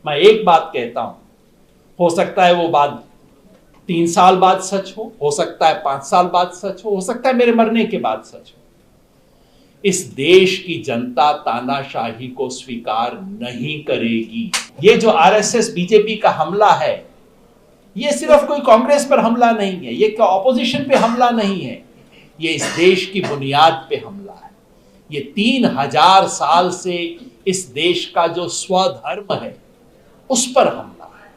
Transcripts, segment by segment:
मैं एक बात कहता हूं, हो सकता है वो बात 3 साल बाद सच हो सकता है 5 साल बाद सच हो सकता है मेरे मरने के बाद सच हो। इस देश की जनता तानाशाही को स्वीकार नहीं करेगी। ये जो आरएसएस बीजेपी का हमला है, ये सिर्फ कोई कांग्रेस पर हमला नहीं है, ये ऑपोजिशन पे हमला नहीं है, ये इस देश की बुनियाद पे हमला है। ये 3000 साल से इस देश का जो स्वधर्म है उस पर हमला है।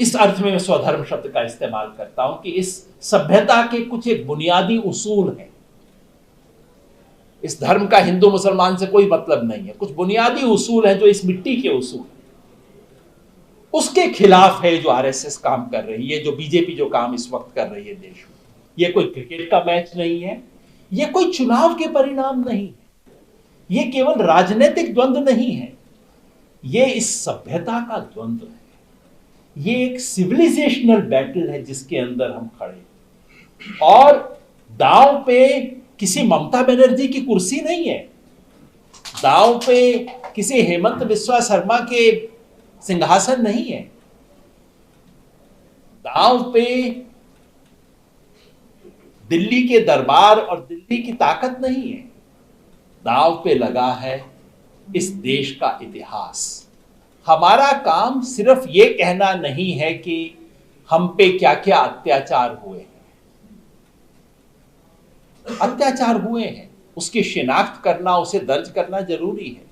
इस अर्थ में मैं स्वधर्म शब्द का इस्तेमाल करता हूं कि इस सभ्यता के कुछ एक बुनियादी उसूल हैं। इस धर्म का हिंदू मुसलमान से कोई मतलब नहीं है, कुछ बुनियादी उसूल हैं जो इस मिट्टी के उसूल हैं, उसके खिलाफ है जो आरएसएस काम कर रही है, जो बीजेपी जो काम इस वक्त कर रही है देश में। यह कोई क्रिकेट का मैच नहीं है, यह कोई चुनाव के परिणाम नहीं है, यह केवल राजनीतिक द्वंद्व नहीं है, यह इस सभ्यता का द्वंद्व है। यह एक सिविलाइजेशनल बैटल है जिसके अंदर हम खड़े हैं। और दांव पे किसी ममता बनर्जी की कुर्सी नहीं है, दांव पे किसी हेमंत बिस्वा शर्मा के सिंहासन नहीं है, दांव पे दिल्ली के दरबार और दिल्ली की ताकत नहीं है, दांव पे लगा है इस देश का इतिहास। हमारा काम सिर्फ ये कहना नहीं है कि हम पे क्या क्या अत्याचार हुए हैं। अत्याचार हुए हैं, उसकी शिनाख्त करना, उसे दर्ज करना जरूरी है।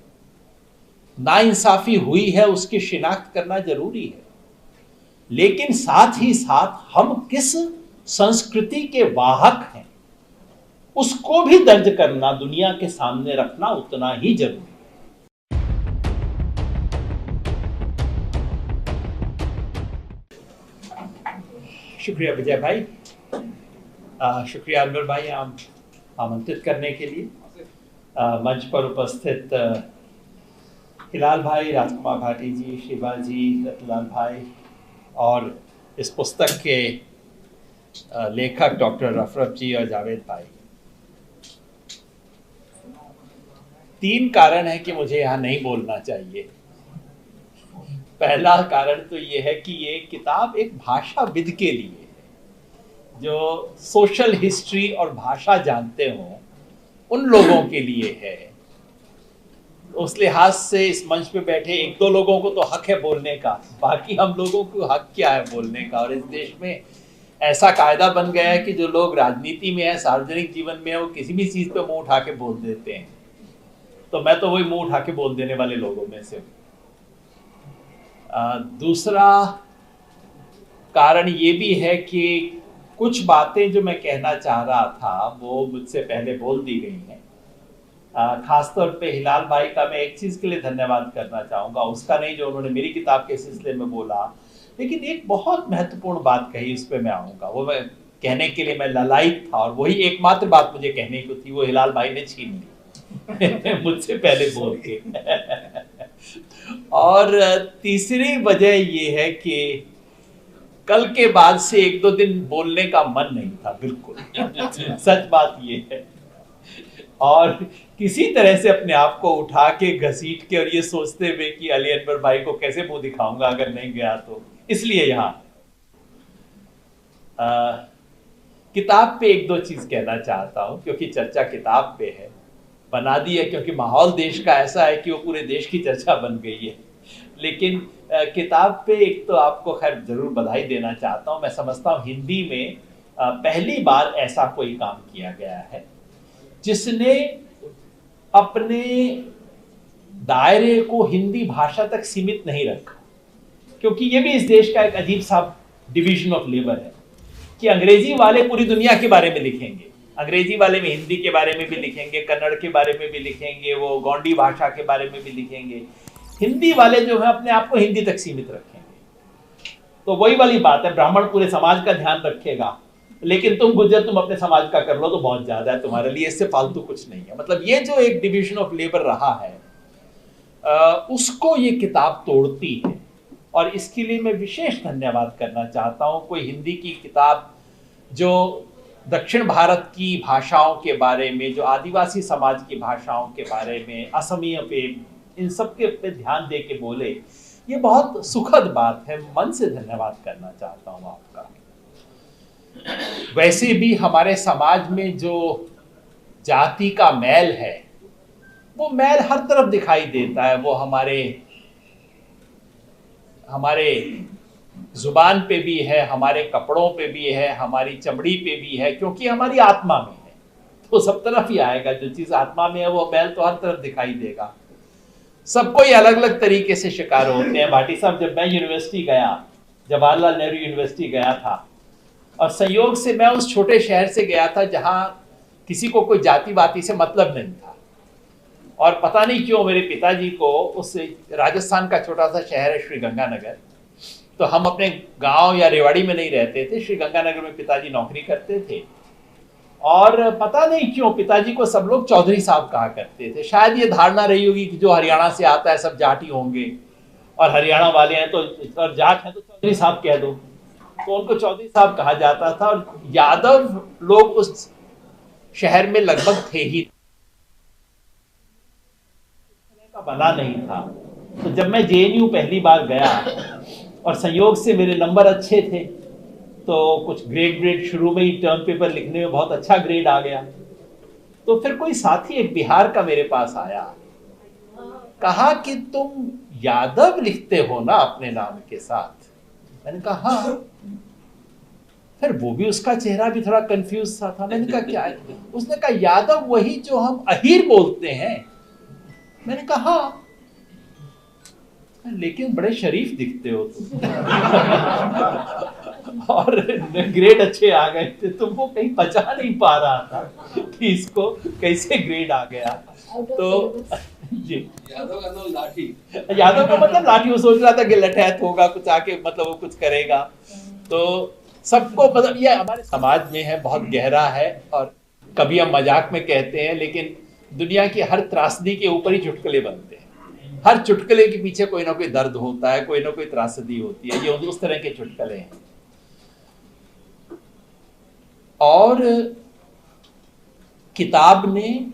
नाइंसाफी हुई है, उसकी शिनाख्त करना जरूरी है। लेकिन साथ ही साथ हम किस संस्कृति के वाहक हैं उसको भी दर्ज करना, दुनिया के सामने रखना उतना ही जरूरी है। शुक्रिया विजय भाई, शुक्रिया अनवर भाई आमंत्रित करने के लिए। मंच पर उपस्थित हिलाल भाई, राजकुमार भाटी जी, शिवा जी, रतनलाल भाई और इस पुस्तक के लेखक डॉक्टर रफरफ जी और जावेद भाई। 3 कारण है कि मुझे यहाँ नहीं बोलना चाहिए। पहला कारण तो ये है कि ये किताब एक भाषाविद के लिए है, जो सोशल हिस्ट्री और भाषा जानते हों उन लोगों के लिए है। उस लिहाज से इस मंच पे बैठे 1-2 लोगों को तो हक है बोलने का, बाकी हम लोगों को हक क्या है बोलने का। और इस देश में ऐसा कायदा बन गया है कि जो लोग राजनीति में है, सार्वजनिक जीवन में है, वो किसी भी चीज पे मुंह उठा के बोल देते हैं। तो मैं तो वही मुंह उठा के बोल देने वाले लोगों में से हूं। दूसरा कारण ये भी है कि कुछ बातें जो मैं कहना चाह रहा था वो मुझसे पहले बोल दी गई हैं। खासतौर पे हिलाल भाई का मैं एक चीज के लिए धन्यवाद करना चाहूंगा, उसका नहीं जो उन्होंने मेरी किताब के सिलसिले में बोला, लेकिन एक बहुत महत्वपूर्ण बात कही, उस पर मैं आऊंगा। वो मैं कहने के लिए मैं ललायित था और वही एकमात्र बात मुझे कहने को थी, वो हिलाल भाई ने छीन ली मुझसे पहले बोल के और तीसरी वजह ये है कि कल के बाद से 1-2 दिन बोलने का मन नहीं था, बिल्कुल सच बात ये है। और किसी तरह से अपने आप को उठा के घसीट के और ये सोचते हुए कि अली अनवर भाई को कैसे मुंह दिखाऊंगा अगर नहीं गया तो, इसलिए यहाँ किताब पे 1-2 चीज कहना चाहता हूँ, क्योंकि चर्चा किताब पे है, बना दी है क्योंकि माहौल देश का ऐसा है कि वो पूरे देश की चर्चा बन गई है। लेकिन किताब पे एक तो आपको खैर जरूर बधाई देना चाहता हूँ। मैं समझता हूँ हिंदी में पहली बार ऐसा कोई काम किया गया है जिसने अपने दायरे को हिंदी भाषा तक सीमित नहीं रखा, क्योंकि ये भी इस देश का एक अजीब सा डिवीजन ऑफ लेबर है कि अंग्रेजी वाले पूरी दुनिया के बारे में लिखेंगे, अंग्रेजी वाले में हिंदी के बारे में भी लिखेंगे, कन्नड़ के बारे में भी लिखेंगे, वो गोंडी भाषा के बारे में भी लिखेंगे। हिंदी वाले जो है अपने आप को हिंदी तक सीमित रखेंगे। तो वही वाली बात है, ब्राह्मण पूरे समाज का ध्यान रखेगा, लेकिन तुम गुज्जर तुम अपने समाज का कर लो तो बहुत ज्यादा है तुम्हारे लिए, इससे फालतू कुछ नहीं है। मतलब ये जो एक डिवीजन ऑफ लेबर रहा है उसको ये किताब तोड़ती है, और इसके लिए मैं विशेष धन्यवाद करना चाहता हूँ। कोई हिंदी की किताब जो दक्षिण भारत की भाषाओं के बारे में, जो आदिवासी समाज की भाषाओं के बारे में, असमिया पे इन सब के पे ध्यान दे के बोले, ये बहुत सुखद बात है। मन से धन्यवाद करना चाहता हूं आपका। वैसे भी हमारे समाज में जो जाति का मैल है, वो मैल हर तरफ दिखाई देता है। वो हमारे जुबान पे भी है, हमारे कपड़ों पे भी है, हमारी चमड़ी पे भी है, क्योंकि हमारी आत्मा में है। तो सब तरफ ही आएगा। जो चीज आत्मा में है वो मैल तो हर तरफ दिखाई देगा। सबको ही अलग अलग तरीके से शिकार होते हैं। भाटी साहब, जब मैं यूनिवर्सिटी गया, जवाहरलाल नेहरू यूनिवर्सिटी गया था, और संयोग से मैं उस छोटे शहर से गया था जहां किसी को कोई जाति वाति से मतलब नहीं था। और पता नहीं क्यों मेरे पिताजी को, उस राजस्थान का छोटा सा शहर है श्रीगंगानगर, तो हम अपने गांव या रेवाड़ी में नहीं रहते थे, श्रीगंगानगर में पिताजी नौकरी करते थे। और पता नहीं क्यों पिताजी को सब लोग चौधरी साहब कहा करते थे। शायद ये धारणा रही होगी कि जो हरियाणा से आता है सब जाट ही होंगे, और हरियाणा वाले हैं तो, और जाट हैं तो चौधरी साहब कह दो, तो उनको चौधरी साहब कहा जाता था। और यादव लोग उस शहर में लगभग थे ही, का बना नहीं था। तो जब मैं जेएनयू पहली बार गया और संयोग से मेरे नंबर अच्छे थे, तो कुछ ग्रेड शुरू में ही टर्म पेपर लिखने में बहुत अच्छा ग्रेड आ गया। तो फिर कोई साथी एक बिहार का मेरे पास आया, कहा कि तुम यादव लिखते हो ना अपने नाम के साथ। मैंने कहा हाँ। फिर वो भी, उसका चेहरा भी थोड़ा कंफ्यूज सा था। मैंने कहा क्या है? उसने कहा यादव वही जो हम अहीर बोलते हैं। मैंने कहा हाँ, लेकिन बड़े शरीफ दिखते हो तुम। और ग्रेड अच्छे आ गए थे, तुमको कहीं पचा नहीं पा रहा था कि इसको कैसे ग्रेड आ गया। तो जी, यादव का नाम लाठी, यादव का मतलब लाठी। वो सोच रहा था कि लठैत होगा कुछ, आके मतलब वो कुछ करेगा। तो सबको मतलब ये हमारे समाज में है, बहुत गहरा है। और कभी हम मजाक में कहते हैं, लेकिन दुनिया की हर त्रासदी के ऊपर ही चुटकुले बनते हैं। हर चुटकुले के पीछे कोई ना कोई दर्द होता है, कोई ना कोई त्रासदी होती है। ये उस तरह के चुटकुले हैं। और किताब ने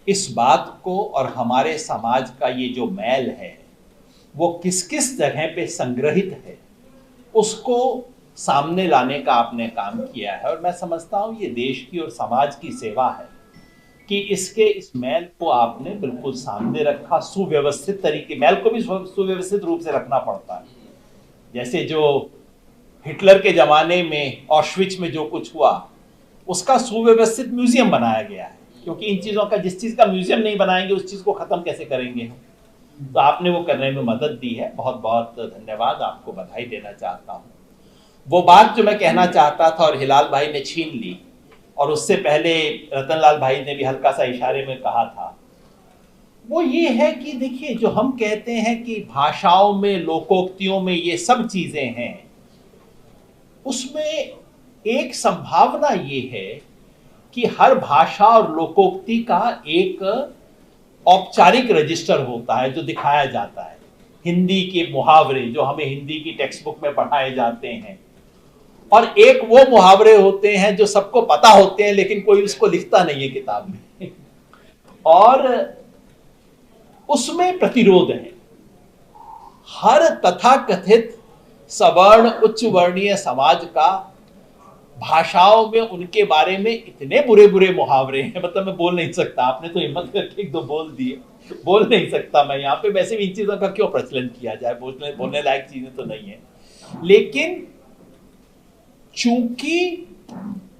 इस बात को, और हमारे समाज का ये जो मैल है वो किस किस जगह पे संग्रहित है, उसको सामने लाने का आपने काम किया है। और मैं समझता हूं ये देश की और समाज की सेवा है कि इस मैल को आपने बिल्कुल सामने रखा, सुव्यवस्थित तरीके। मैल को भी सुव्यवस्थित रूप से रखना पड़ता है। जैसे जो हिटलर के जमाने में ऑश्विच में जो कुछ हुआ, उसका सुव्यवस्थित म्यूजियम बनाया गया है। क्योंकि इन चीजों का, जिस चीज का म्यूजियम नहीं बनाएंगे उस चीज को खत्म कैसे करेंगे हम। तो आपने वो करने में मदद दी है, बहुत बहुत धन्यवाद, आपको बधाई देना चाहता हूँ। वो बात जो मैं कहना चाहता था और हिलाल भाई ने छीन ली, और उससे पहले रतनलाल भाई ने भी हल्का सा इशारे में कहा था, वो ये है कि देखिए, जो हम कहते हैं कि भाषाओं में, लोकोक्तियों में ये सब चीजें हैं, उसमें एक संभावना ये है कि हर भाषा और लोकोक्ति का एक औपचारिक रजिस्टर होता है जो दिखाया जाता है। हिंदी के मुहावरे जो हमें हिंदी की टेक्स्ट बुक में पढ़ाए जाते हैं, और एक वो मुहावरे होते हैं जो सबको पता होते हैं लेकिन कोई उसको लिखता नहीं है किताब में। और उसमें प्रतिरोध है। हर तथाकथित सवर्ण उच्च वर्णीय समाज का भाषाओं में उनके बारे में इतने बुरे बुरे मुहावरे हैं, मतलब मैं बोल नहीं सकता। आपने तो हिम्मत करके एक दो बोल दिए, बोल नहीं सकता मैं यहाँ पे। वैसे भी इन चीजों का क्यों प्रचलन किया जाए, बोलने लायक चीजें तो नहीं है। लेकिन चूंकि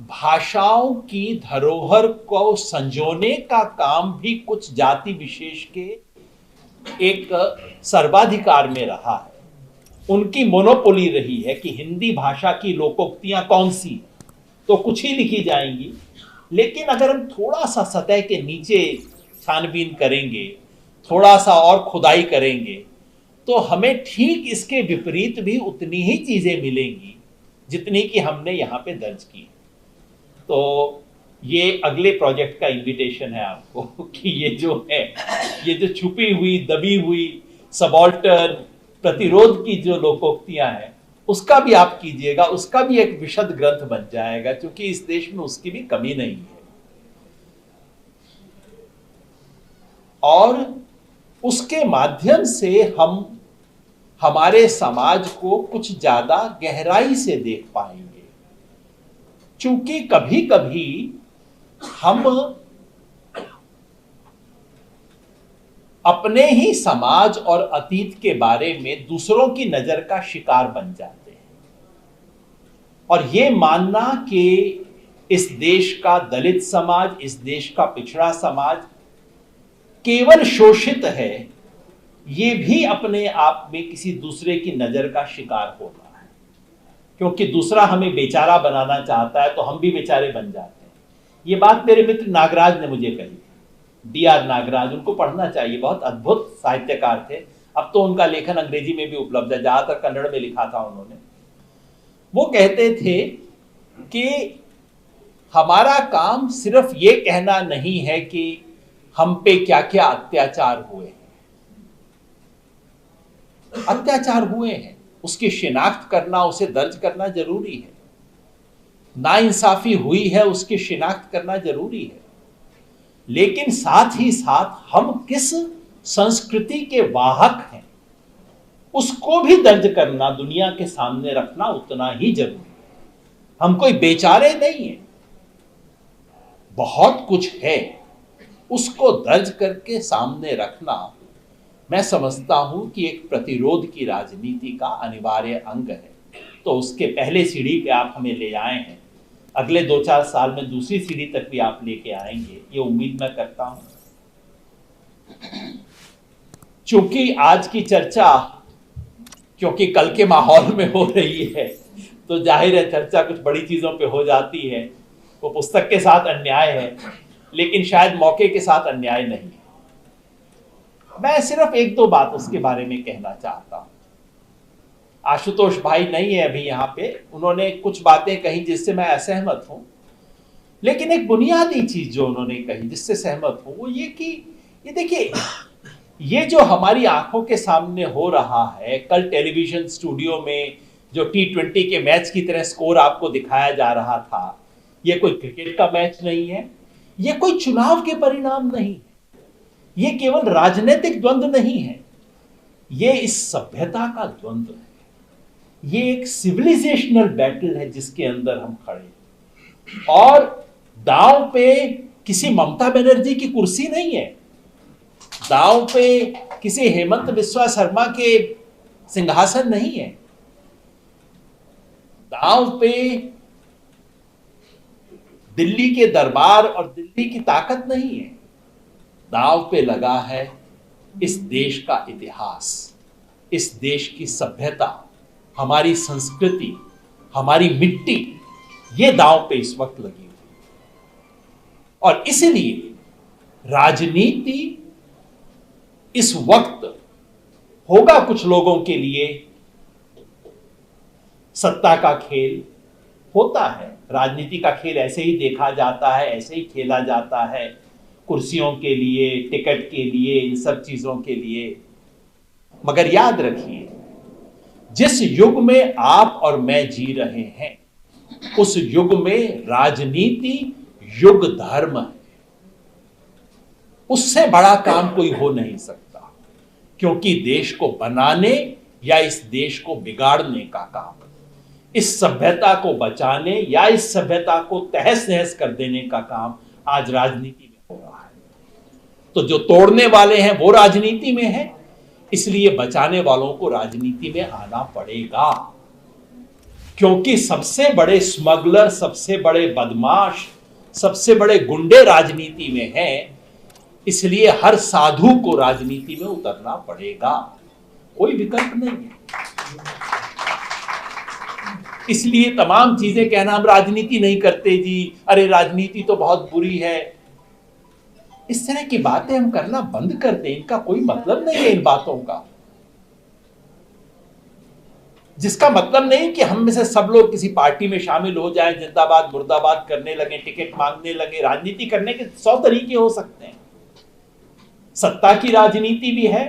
भाषाओं की धरोहर को संजोने का काम भी कुछ जाति विशेष के एक सर्वाधिकार में रहा है, उनकी मोनोपोली रही है कि हिंदी भाषा की लोकोक्तियां कौन सी, तो कुछ ही लिखी जाएंगी। लेकिन अगर हम थोड़ा सा सतह के नीचे छानबीन करेंगे, थोड़ा सा और खुदाई करेंगे, तो हमें ठीक इसके विपरीत भी उतनी ही चीजें मिलेंगी जितनी कि हमने यहाँ पे दर्ज की। तो ये अगले प्रोजेक्ट का इनविटेशन है आपको कि ये जो है, ये जो छुपी हुई, दबी हुई, सबॉल्टर्न, प्रतिरोध की जो लोकोक्तियां हैं, उसका भी आप कीजिएगा। उसका भी एक विशद ग्रंथ बन जाएगा, क्योंकि इस देश में उसकी भी कमी नहीं है। और उसके माध्यम से हम हमारे समाज को कुछ ज्यादा गहराई से देख पाएंगे। क्योंकि कभी कभी हम अपने ही समाज और अतीत के बारे में दूसरों की नजर का शिकार बन जाते हैं और ये मानना कि इस देश का दलित समाज, इस देश का पिछड़ा समाज केवल शोषित है, ये भी अपने आप में किसी दूसरे की नजर का शिकार होना है। क्योंकि दूसरा हमें बेचारा बनाना चाहता है तो हम भी बेचारे बन जाते हैं। ये बात मेरे मित्र नागराज ने मुझे कही, D.R. नागराज, उनको पढ़ना चाहिए, बहुत अद्भुत साहित्यकार थे। अब तो उनका लेखन अंग्रेजी में भी उपलब्ध है, ज्यादातर कन्नड़ में लिखा था उन्होंने। वो कहते थे कि हमारा काम सिर्फ ये कहना नहीं है कि हम पे क्या क्या अत्याचार हुए हैं। अत्याचार हुए हैं, उसकी शिनाख्त करना, उसे दर्ज करना जरूरी है। नाइंसाफी हुई है, उसकी शिनाख्त करना जरूरी है। लेकिन साथ ही साथ हम किस संस्कृति के वाहक हैं उसको भी दर्ज करना, दुनिया के सामने रखना उतना ही जरूरी है। हम कोई बेचारे नहीं हैं, बहुत कुछ है, उसको दर्ज करके सामने रखना मैं समझता हूं कि एक प्रतिरोध की राजनीति का अनिवार्य अंग है। तो उसके पहले सीढ़ी पे आप हमें ले आए हैं, अगले 2-4 साल में दूसरी सीढ़ी तक भी आप लेके आएंगे, ये उम्मीद मैं करता हूं। चूंकि आज की चर्चा क्योंकि कल के माहौल में हो रही है तो जाहिर है चर्चा कुछ बड़ी चीजों पे हो जाती है। वो पुस्तक के साथ अन्याय है, लेकिन शायद मौके के साथ अन्याय नहीं है। मैं सिर्फ 1-2 बात उसके बारे में कहना चाहता हूं। आशुतोष भाई नहीं है अभी यहाँ पे, उन्होंने कुछ बातें कही जिससे मैं असहमत हूं, लेकिन एक बुनियादी चीज जो उन्होंने कही जिससे सहमत हूं वो ये कि ये देखिए, ये जो हमारी आंखों के सामने हो रहा है, कल टेलीविजन स्टूडियो में जो T20 के मैच की तरह स्कोर आपको दिखाया जा रहा था, ये कोई क्रिकेट का मैच नहीं है, ये कोई चुनाव के परिणाम नहीं है, ये केवल राजनीतिक द्वंद्व नहीं है, ये इस सभ्यता का द्वंद्व है। ये एक सिविलाइजेशनल बैटल है जिसके अंदर हम खड़े हैं। और दांव पे किसी ममता बनर्जी की कुर्सी नहीं है, दांव पे किसी हेमंत बिस्वा शर्मा के सिंहासन नहीं है, दांव पे दिल्ली के दरबार और दिल्ली की ताकत नहीं है, दांव पे लगा है इस देश का इतिहास, इस देश की सभ्यता, हमारी संस्कृति, हमारी मिट्टी, ये दांव पे इस वक्त लगी हुई। और इसलिए राजनीति इस वक्त होगा कुछ लोगों के लिए सत्ता का खेल होता है। राजनीति का खेल ऐसे ही देखा जाता है, ऐसे ही खेला जाता है, कुर्सियों के लिए, टिकट के लिए, इन सब चीजों के लिए। मगर याद रखिए, जिस युग में आप और मैं जी रहे हैं उस युग में राजनीति युग धर्म है। उससे बड़ा काम कोई हो नहीं सकता, क्योंकि देश को बनाने या इस देश को बिगाड़ने का काम, इस सभ्यता को बचाने या इस सभ्यता को तहस नहस कर देने का काम आज राजनीति में हो रहा है। तो जो तोड़ने वाले हैं वो राजनीति में है, इसलिए बचाने वालों को राजनीति में आना पड़ेगा। क्योंकि सबसे बड़े स्मगलर, सबसे बड़े बदमाश, सबसे बड़े गुंडे राजनीति में हैं, इसलिए हर साधु को राजनीति में उतरना पड़ेगा, कोई विकल्प नहीं है। इसलिए तमाम चीजें कहना हम राजनीति नहीं करते जी, अरे राजनीति तो बहुत बुरी है, इस तरह की बातें हम करना बंद कर दें। इनका कोई मतलब नहीं है इन बातों का, जिसका मतलब नहीं कि हम में से सब लोग किसी पार्टी में शामिल हो जाएं, जिंदाबाद मुर्दाबाद करने लगे, टिकट मांगने लगे। राजनीति करने के 100 तरीके हो सकते हैं। सत्ता की राजनीति भी है,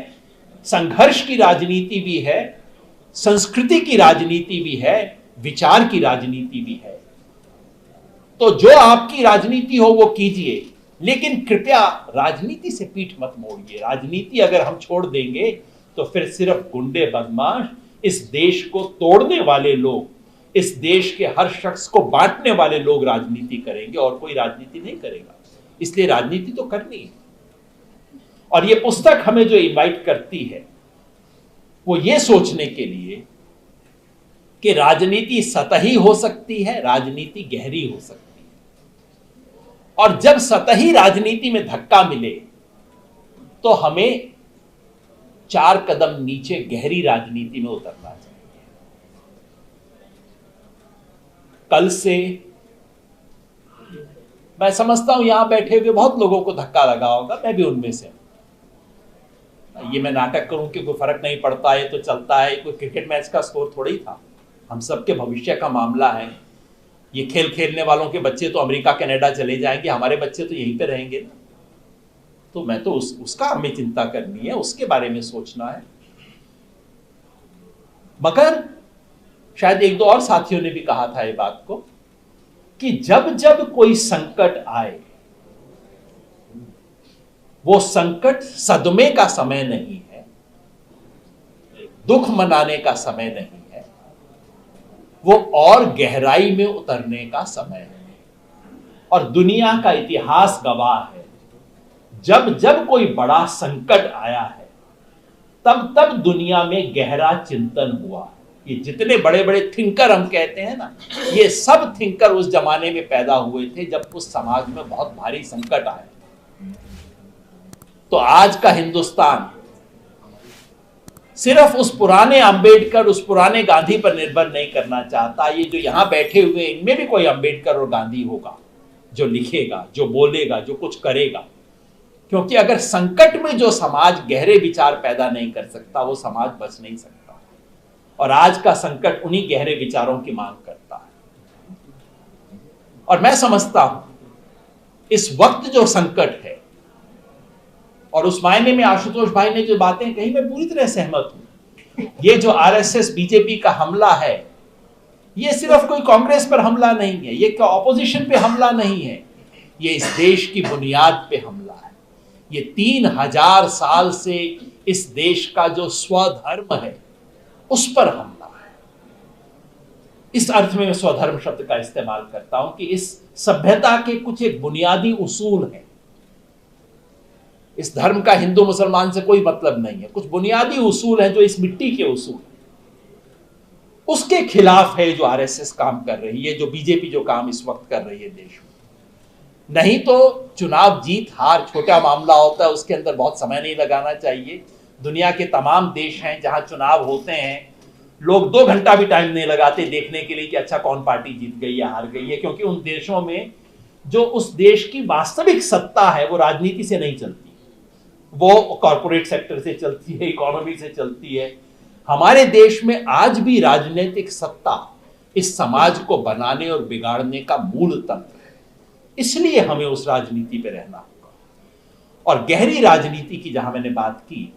संघर्ष की राजनीति भी है, संस्कृति की राजनीति भी है, विचार की राजनीति भी है। तो जो आपकी राजनीति हो वो कीजिए, लेकिन कृपया राजनीति से पीठ मत मोड़िए। राजनीति अगर हम छोड़ देंगे तो फिर सिर्फ गुंडे बदमाश, इस देश को तोड़ने वाले लोग, इस देश के हर शख्स को बांटने वाले लोग राजनीति करेंगे और कोई राजनीति नहीं करेगा। इसलिए राजनीति तो करनी है। और ये पुस्तक हमें जो इनवाइट करती है वो ये सोचने के लिए कि राजनीति सतही हो सकती है, राजनीति गहरी हो सकती है। और जब सतही राजनीति में धक्का मिले तो हमें 4 कदम नीचे गहरी राजनीति में उतरना चाहिए। कल से मैं समझता हूं यहां बैठे हुए बहुत लोगों को धक्का लगा होगा, मैं भी उनमें से हूं। ये मैं नाटक करूं कि कोई फर्क नहीं पड़ता है तो चलता है, कोई क्रिकेट मैच का स्कोर थोड़ा ही था, हम सबके भविष्य का मामला है। ये खेल खेलने वालों के बच्चे तो अमेरिका कनाडा चले जाएंगे, हमारे बच्चे तो यहीं पे रहेंगे ना। तो मैं तो उसका हमें चिंता करनी है, उसके बारे में सोचना है। मगर शायद एक दो और साथियों ने भी कहा था ये बात को कि जब जब कोई संकट आए, वो संकट सदमे का समय नहीं है, दुख मनाने का समय नहीं है, वो और गहराई में उतरने का समय है। और दुनिया का इतिहास गवाह है, जब जब कोई बड़ा संकट आया है तब तब दुनिया में गहरा चिंतन हुआ है। ये जितने बड़े बड़े थिंकर हम कहते हैं ना, ये सब थिंकर उस जमाने में पैदा हुए थे जब उस समाज में बहुत भारी संकट आया। तो आज का हिंदुस्तान सिर्फ उस पुराने अंबेडकर, उस पुराने गांधी पर निर्भर नहीं करना चाहता। ये जो यहां बैठे हुए, इनमें भी कोई अंबेडकर और गांधी होगा जो लिखेगा, जो बोलेगा, जो कुछ करेगा। क्योंकि अगर संकट में जो समाज गहरे विचार पैदा नहीं कर सकता, वो समाज बच नहीं सकता। और आज का संकट उन्हीं गहरे विचारों की मांग करता है। और मैं समझता हूं इस वक्त जो संकट है, और उस मायने में आशुतोष भाई ने जो बातें कही, मैं पूरी तरह सहमत हूं। ये जो आरएसएस बीजेपी का हमला है, ये सिर्फ कोई कांग्रेस पर हमला नहीं है, ये क्या ऑपोजिशन पे हमला नहीं है, ये इस देश की बुनियाद पे हमला है। ये 3000 साल से इस देश का जो स्वधर्म है उस पर हमला है। इस अर्थ में मैं स्वधर्म शब्द का इस्तेमाल करता हूं कि इस सभ्यता के कुछ एक बुनियादी उसूल हैं। इस धर्म का हिंदू मुसलमान से कोई मतलब नहीं है, कुछ बुनियादी उसूल हैं जो इस मिट्टी के उसूल हैं। उसके खिलाफ है जो आरएसएस काम कर रही है, जो बीजेपी जो काम इस वक्त कर रही है देश में। नहीं तो चुनाव जीत हार छोटा मामला होता है, उसके अंदर बहुत समय नहीं लगाना चाहिए। दुनिया के तमाम देश हैं जहां चुनाव होते हैं, लोग 2 घंटा भी टाइम नहीं लगाते देखने के लिए कि अच्छा कौन पार्टी जीत गई या हार गई है। क्योंकि उन देशों में जो उस देश की वास्तविक सत्ता है वो राजनीति से नहीं चलती, वो कॉर्पोरेट सेक्टर से चलती है, इकोनॉमी से चलती है। हमारे देश में आज भी राजनीतिक सत्ता इस समाज को बनाने और बिगाड़ने का मूल तंत्र है। इसलिए हमें उस राजनीति पे रहना होगा। और गहरी राजनीति की जहां मैंने बात की,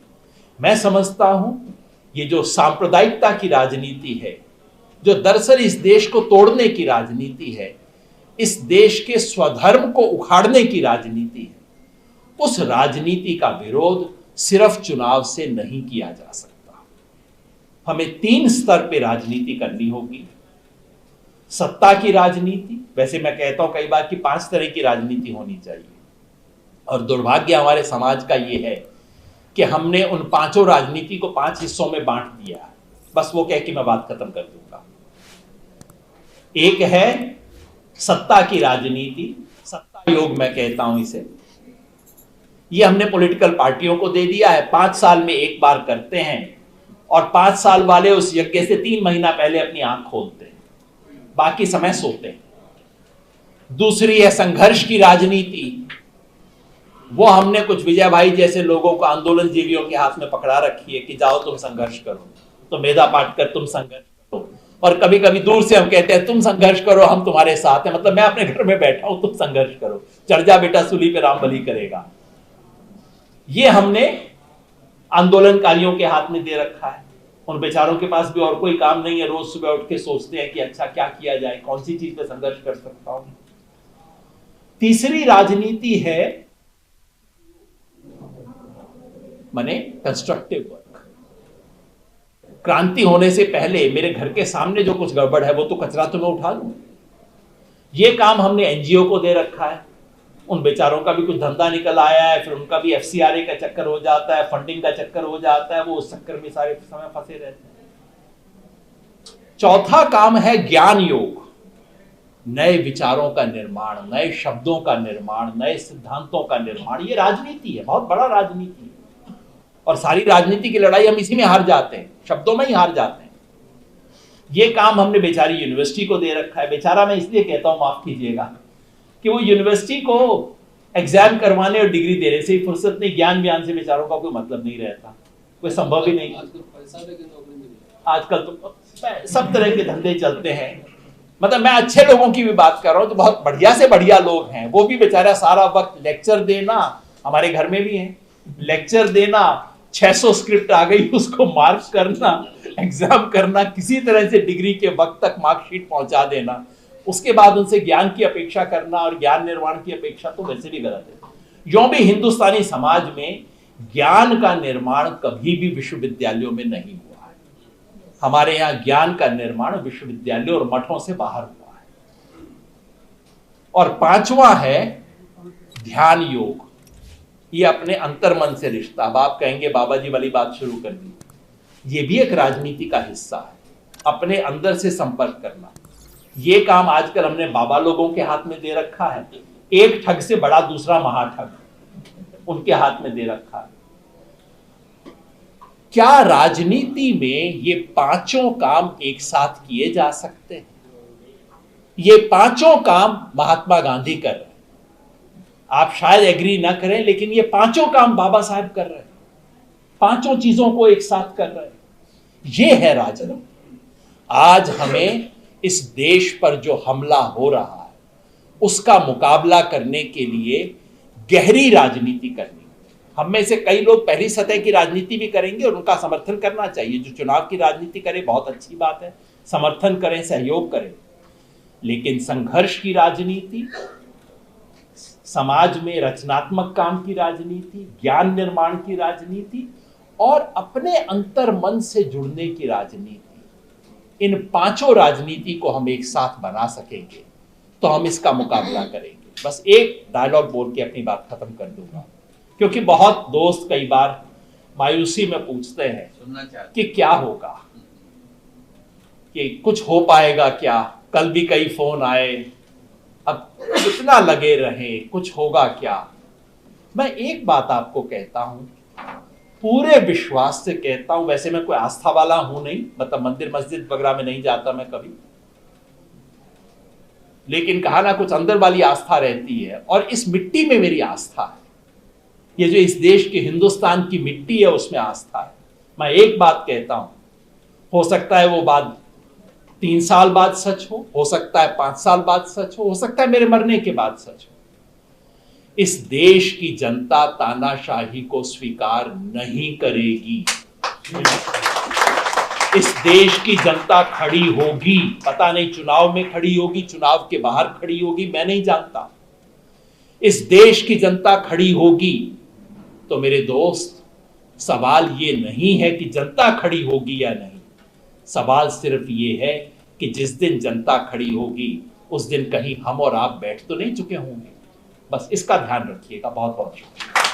मैं समझता हूं ये जो सांप्रदायिकता की राजनीति है, जो दरअसल इस देश को तोड़ने की राजनीति है, इस देश के स्वधर्म को उखाड़ने की राजनीति है, उस राजनीति का विरोध सिर्फ चुनाव से नहीं किया जा सकता। हमें 3 स्तर पे राजनीति करनी होगी। सत्ता की राजनीति, वैसे मैं कहता हूं कई बार कि 5 तरह की राजनीति होनी चाहिए। और दुर्भाग्य हमारे समाज का ये है कि हमने उन 5 राजनीति को 5 हिस्सों में बांट दिया है। बस वो कह के मैं बात खत्म कर दूंगा। एक है सत्ता की राजनीति, सत्ता योग मैं कहता हूं इसे। ये हमने पॉलिटिकल पार्टियों को दे दिया है, 5 साल में एक बार करते हैं और 5 साल वाले उस यज्ञ से 3 महीना पहले अपनी आंख खोलते हैं, बाकी समय सोते हैं। दूसरी है संघर्ष की राजनीति। वो हमने कुछ विजय भाई जैसे लोगों को आंदोलन जीवियों के हाथ में पकड़ा रखी है कि जाओ तुम संघर्ष करो, तो मेधा पाटकर तुम संघर्ष करो। और कभी कभी दूर से हम कहते हैं तुम संघर्ष करो, हम तुम्हारे साथ हैं। मतलब मैं अपने घर में बैठा हूं, तुम संघर्ष करो, चढ़ जा बेटा सूली पे, राम बली करेगा। ये हमने आंदोलनकारियों के हाथ में दे रखा है। उन बेचारों के पास भी और कोई काम नहीं है, रोज सुबह उठ के सोचते हैं कि अच्छा क्या किया जाए, कौन सी चीज पे संघर्ष कर सकता हूं। तीसरी राजनीति है माने कंस्ट्रक्टिव वर्क। क्रांति होने से पहले मेरे घर के सामने जो कुछ गड़बड़ है वो तो कचरा तो मैं उठा लूं। ये काम हमने एनजीओ को दे रखा है, उन बेचारों का भी कुछ धंधा निकल आया है, फिर उनका भी एफसीआरए का चक्कर हो जाता है, फंडिंग का चक्कर हो जाता है, वो उस चक्कर में सारे समय फंसे रहते हैं। चौथा काम है ज्ञान योग, नए विचारों का निर्माण, नए शब्दों का निर्माण, नए सिद्धांतों का निर्माण। ये राजनीति है, बहुत बड़ा राजनीति है, और सारी राजनीति की लड़ाई हम इसी में हार जाते हैं, शब्दों में ही हार जाते हैं। ये काम हमने बेचारी यूनिवर्सिटी को दे रखा है। बेचारा मैं इसलिए कहता हूं, माफ कीजिएगा, कि वो यूनिवर्सिटी को एग्जाम करवाने और डिग्री देने से ही फुर्सत नहीं, ज्ञान व्यान से बेचारों का कोई मतलब नहीं रहता, कोई संभव ही नहीं। आजकल तो सब तरह के धंधे चलते हैं। मतलब मैं अच्छे लोगों की भी बात कर रहा हूं, जो बहुत बढ़िया से बढ़िया लोग हैं, वो भी बेचारा सारा वक्त लेक्चर देना, हमारे घर में भी है, लेक्चर देना, 600 स्क्रिप्ट आ गई उसको मार्क करना, एग्जाम करना, किसी तरह से डिग्री के वक्त तक मार्कशीट पहुंचा देना, उसके बाद उनसे ज्ञान की अपेक्षा करना और ज्ञान निर्माण की अपेक्षा तो वैसे भी गलत है। यूं भी हिंदुस्तानी समाज में ज्ञान का निर्माण कभी भी विश्वविद्यालयों में नहीं हुआ है। हमारे यहां ज्ञान का निर्माण विश्वविद्यालयों और मठों से बाहर हुआ है। और पांचवा है ध्यान योग, ये अपने अंतर्मन से रिश्ता। अब आप कहेंगे बाबा जी वाली बात शुरू कर दी, ये भी एक राजनीति का हिस्सा है, अपने अंदर से संपर्क करना। ये काम आजकल हमने बाबा लोगों के हाथ में दे रखा है, एक ठग से बड़ा दूसरा महाठग उनके हाथ में दे रखा है। क्या राजनीति में ये पांचों काम एक साथ किए जा सकते हैं? ये पांचों काम महात्मा गांधी कर रहे हैं। आप शायद एग्री ना करें, लेकिन ये पांचों काम बाबा साहब कर रहे हैं, पांचों चीजों को एक साथ कर रहे हैं। ये है राजनीति। आज हमें इस देश पर जो हमला हो रहा है उसका मुकाबला करने के लिए गहरी राजनीति करनी है। हम में से कई लोग पहली सतह की राजनीति भी करेंगे और उनका समर्थन करना चाहिए। जो चुनाव की राजनीति करे बहुत अच्छी बात है, समर्थन करें, सहयोग करें, लेकिन संघर्ष की राजनीति, समाज में रचनात्मक काम की राजनीति, ज्ञान निर्माण की राजनीति और अपने अंतर मन से जुड़ने की राजनीति, इन पांचों राजनीति को हम एक साथ बना सकेंगे तो हम इसका मुकाबला करेंगे। बस एक डायलॉग बोल के अपनी बात खत्म कर दूंगा, क्योंकि बहुत दोस्त कई बार मायूसी में पूछते हैं कि क्या होगा, कि कुछ हो पाएगा क्या। कल भी कई फोन आए, अब कितना लगे रहे, कुछ होगा क्या। मैं एक बात आपको कहता हूं, पूरे विश्वास से कहता हूं, वैसे मैं कोई आस्था वाला हूं नहीं, मतलब मंदिर मस्जिद वगैरह में नहीं जाता मैं कभी, लेकिन कहा ना कुछ अंदर वाली आस्था रहती है, और इस मिट्टी में मेरी आस्था है। ये जो इस देश की हिंदुस्तान की मिट्टी है उसमें आस्था है। मैं एक बात कहता हूं, हो सकता है वो बात 3 साल बाद सच हो सकता है 5 साल बाद सच हो सकता है मेरे मरने के बाद सच हो। इस देश की जनता तानाशाही को स्वीकार नहीं करेगी। इस देश की जनता खड़ी होगी, पता नहीं चुनाव में खड़ी होगी, चुनाव के बाहर खड़ी होगी, मैं नहीं जानता। इस देश की जनता खड़ी होगी तो मेरे दोस्त, सवाल ये नहीं है कि जनता खड़ी होगी या नहीं, सवाल सिर्फ ये है कि जिस दिन जनता खड़ी होगी उस दिन कहीं हम और आप बैठ तो नहीं चुके होंगे। बस इसका ध्यान रखिएगा। बहुत बहुत शुक्रिया।